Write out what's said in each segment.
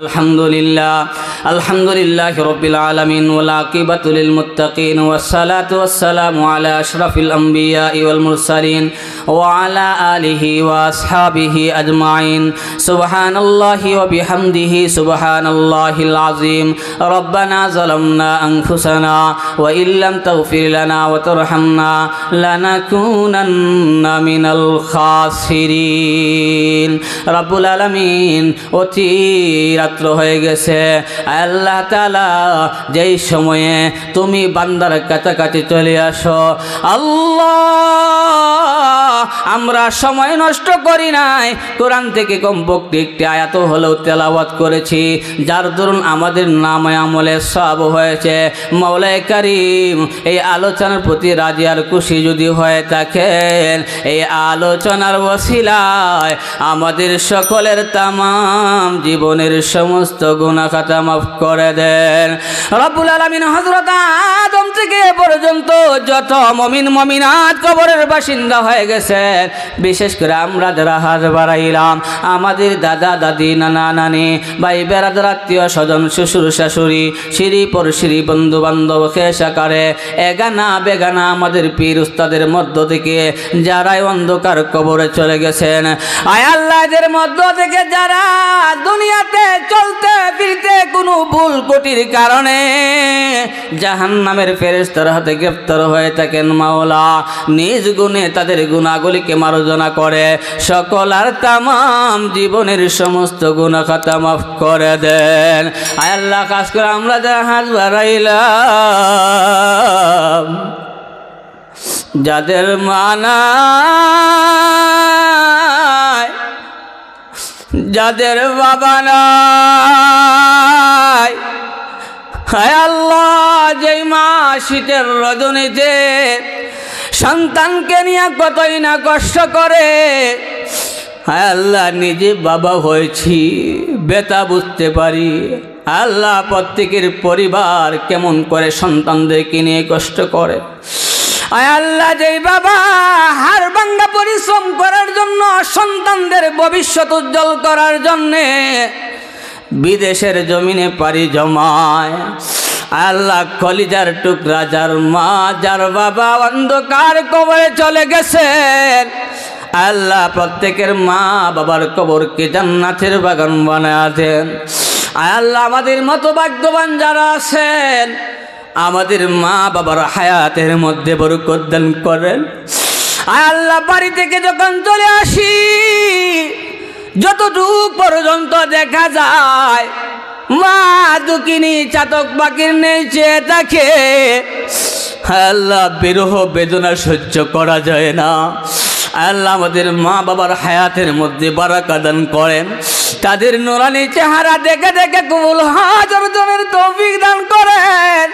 আলহামদুলিল্লাহি রাব্বিল আলামিন ওয়াল আকিবাতু লিল মুত্তাকিন ওয়াসসালাতু ওয়াসসালামু আলা আশরাফিল আমবিয়া ওয়াল মুরসালিন ওয়া আলা আলিহি ওয়া আসহাবিহি আজমাইন সুবহানাল্লাহি ওয়া বিহামদিহি সুবহানাল্লাহিল আযীম রব্বানা যালামনা আনফুসানা ওয়া ইল্লাম তাগফির লানা ওয়া তারহামনা লানাকুনান্না মিনাল খাসিরিন। রব্বুল আলামিন অতি রাত্র হয়ে গেছে। আল্লাহ তাআলা যেই সময়ে তুমি বান্দার কাছাকাছি চলে আসো, আল্লাহ আমরা সময় নষ্ট করি নাই, কোরআন থেকে কমপক্ষে একটি আয়াত হলেও তেলাওয়াত করেছি, যার দরুন আমাদের নামে আমলে সওয়াব হয়েছে। মাওলায়ে কারীম এই আলোচনার প্রতি রাজি আর খুশি যদি হয়ে থাকেন, এই আলোচনার ওসিলায় আমাদের সকলের তামাম জীবনের সমস্ত গুনাহ খাতা মাফ করে দেন। রব্বুল আলামিন হযরত আদম থেকে পর্যন্ত যত মুমিন মুমিনাত কবরের বাসিন্দা হয়ে গেছেন, বিশেষ করে আমরা যারা হাত বাড়াইলাম, আমাদের দাদা দাদি নানা নানি ভাই বেড়াদার আত্মীয় স্বজন শ্বশুর শাশুড়ি সিঁড়ি পরশিরি বন্ধু বান্ধব খেসাকারে এগানা বেগানা আমাদের পীর উস্তাদের মধ্য থেকে যারাই অন্ধকার কবরে চলে গেছেন, আয় আল্লাহ এদের মধ্য থেকে যারা দুনিয়াতে চলতে ফিরতে কোনো ভুল ত্রুটির কারণে জাহান্নামের ফেরেশতার হাতে গ্রেফতার হয়ে থাকেন, মাওলা নিজ গুণে তাদের গুনাহগুলিকে মার্জনা করে সকল আর তামাম জীবনের সমস্ত গুনাহ খাতা মাফ করে দেন। আয় আল্লাহ খাস করে আমরা যারা হাত বাড়াইলাম, যাদের মানা যাদের বাবা নাই, হায় আল্লাহ যেই মা শীতের রজনীতে সন্তানকে নিয়ে কতই না কষ্ট করে, হায় আল্লাহ নিজে বাবা হয়েছি বেতা বুঝতে পারি, আল্লাহ প্রত্যেকের পরিবার কেমন করে সন্তানদেরকে নিয়ে কষ্ট করে। আয় আল্লাহ যেই বাবা হাড় ভাঙা পরিশ্রম করার জন্য সন্তানদের ভবিষ্যৎ উজ্জ্বল করার জন্যে বিদেশের জমিনে পাড়ি জমায়, আল্লাহ কলিজার টুকরা যার মা যার বাবা অন্ধকার কবরে চলে গেছেন, আল্লাহ প্রত্যেকের মা বাবার কবরকে জান্নাতের বাগান বানায় দেন। আল্লাহ আমাদের মতো ভাগ্যবান যারা আছেন, আমাদের মা বাবার হায়াতের মধ্যে বরকত দান করেন। আল্লাহ বাড়ি থেকে যখন চলে আসি, যতটুকু পর্যন্ত দেখা যায় মা দুঃখিনী চাতক বাকির নেই চেয়ে থাকে, আল্লাহ বিরহ বেদনা সহ্য করা যায় না। আল্লাহ আমাদের মা বাবার হায়াতের মধ্যে বারাকা দান করেন, তাদের নুরানি চেহারা দেখে দেখে কবুল হজ অর্জনের তৌফিক দান করেন।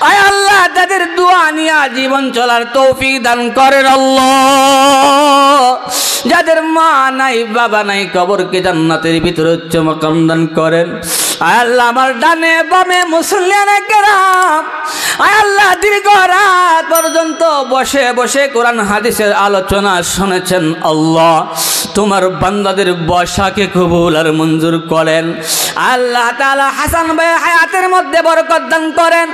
আয় আল্লাহ তাদের দোয়া নিয়ে জীবন চলার তৌফিক দান করেন। আল্লাহ যাদের মা নাই বাবা নাই কবরকে জান্নাতের ভিতরে উচ্চ মাকাম দান করেন। আয় আল্লাহ আমার ডানে বামে মুসল্লিয়ানে কেরাম, আয় আল্লাহ দীর্ঘ রাত পর্যন্ত বসে বসে কোরআন হাদিসের আলোচনা শুনেছেন, আল্লাহ তোমার বান্দাদের বসাকে কবুল আর মঞ্জুর করেন। আল্লাহ তাআলা হাসান ভাই হায়াতের মধ্যে বরকত দান করেন।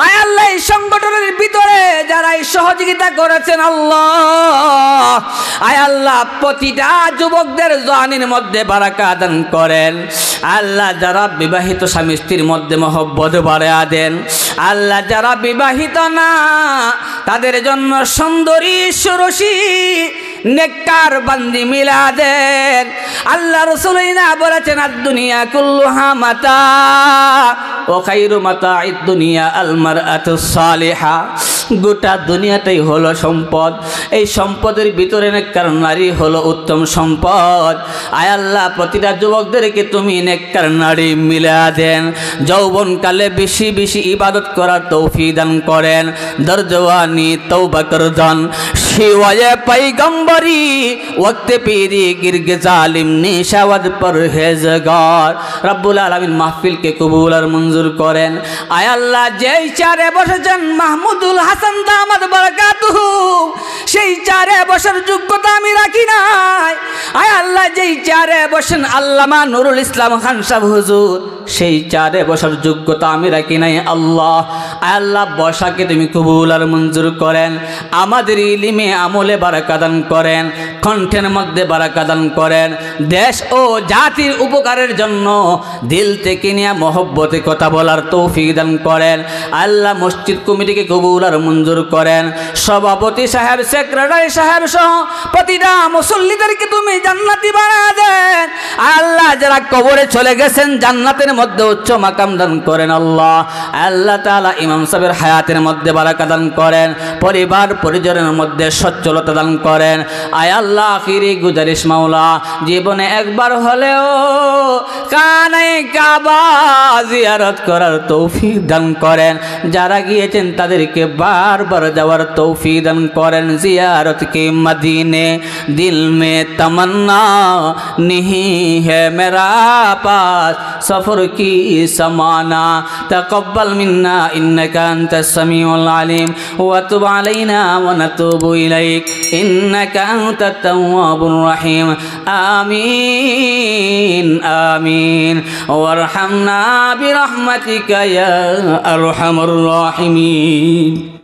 আয় আল্লাহ এই সংগঠনের ভিতরে যারা এই সহযোগিতা করেছেন, আল্লাহ আয় আল্লাহ প্রতিটা যুবকদের জওয়ানির মধ্যে বারাকা দান করেন। আল্লাহ যারা বিবাহিত স্বামী স্ত্রীর মধ্যে মহব্বত বাড়ায়া দেন। আল্লাহ যারা বিবাহিত না তাদের জন্য সুন্দরী সুরসী নেককার বান্দি মিলা দেন। আল্লাহ রাসূলই না বলেছেন, আদ-দুনিয়া কুল্লুহা মাতা ওয়া খায়রু মাতা'id দুনিয়া আল মারআতুস সালিহা। গোটা দুনিয়াটাই হলো সম্পদ, এই সম্পদের ভিতরে নেককার নারী হলো উত্তম সম্পদ। আয় আল্লাহ প্রতিটা যুবকদেরকে তুমি নেককার নারী মিলা দেন, যৌবনকালে বেশি বেশি ইবাদত করার তৌফিক দান করেন। দরজওয়ানি তওবা করদান শিওয়ায়ে পয়গম্বরি ওয়াক্তে পীরি গিরগে জালিম নিশাওয়াদ পরহেজগার। রব্বুল আলামিন মাহফিলকে কবুল আর মঞ্জুর মঞ্জুর করেন। আয় আল্লাহ, যেই চেয়ারে বসেছেন মাহমুদুল হাসান দামাত বারাকাতুহু, সেই চেয়ারে বসার যোগ্যতা আমি রাখি নাই। আয় আল্লাহ, যেই চেয়ারে বসেন আল্লামা নুরুল ইসলাম খান সাহেব হুজুর, সেই চেয়ারে বসার যোগ্যতা আমি রাখি নাই। আল্লাহ, আয় আল্লাহ, বসাকে তুমি কবুল আর মঞ্জুর করেন। আমাদের ইলমে আমলে বারাকা দান করেন, কণ্ঠের মধ্যে বারাকা দান করেন। দেশ ও জাতির উপকারের জন্য দিল থেকে নিয়ে মহব্বতে কথা বলার তৌফিক দান করেন। আল্লাহ, মসজিদ কমিটিকে কবুল আর মঞ্জুর করেন। সভাপতি সাহেব, সেক্রেটারি সাহেব সহ প্রতিটা মুসল্লিদেরকে তুমি জান্নাতি বানায় দেন। আল্লাহ, যারা কবরে চলে গেছেন জান্নাতের মধ্যে উচ্চ মাকাম দান করেন। আল্লাহ, আল্লাহ তাআলা ইমাম সাহেবের হায়াতের মধ্যে বারাকা দান করেন, পরিবার পরিজনের মধ্যে সচ্ছলতা দান করেন। আয় আল্লাহ, আখিরি গুজারিশ মাওলা, জীবনে একবার হলেও কানে কাবা জিয়ারত করার তৌফিক দান করেন। যারা গিয়েছেন তাদেরকে বারবার যাওয়ার তৌফিক দান করেন। জিয়ারত के मदीने दिल में तमन्ना नहीं है मेरा पास, सफ़र की समाना तक़ब्बल मिन्ना इन्नका अंतस समीउल अलीम व तुब अलैना व नतूबु इलैक इन्नका अंतत तव्वाबुर रहीम। आमीन आमीन वरहमना बिरहमतिका या अरहमर राहिमीन।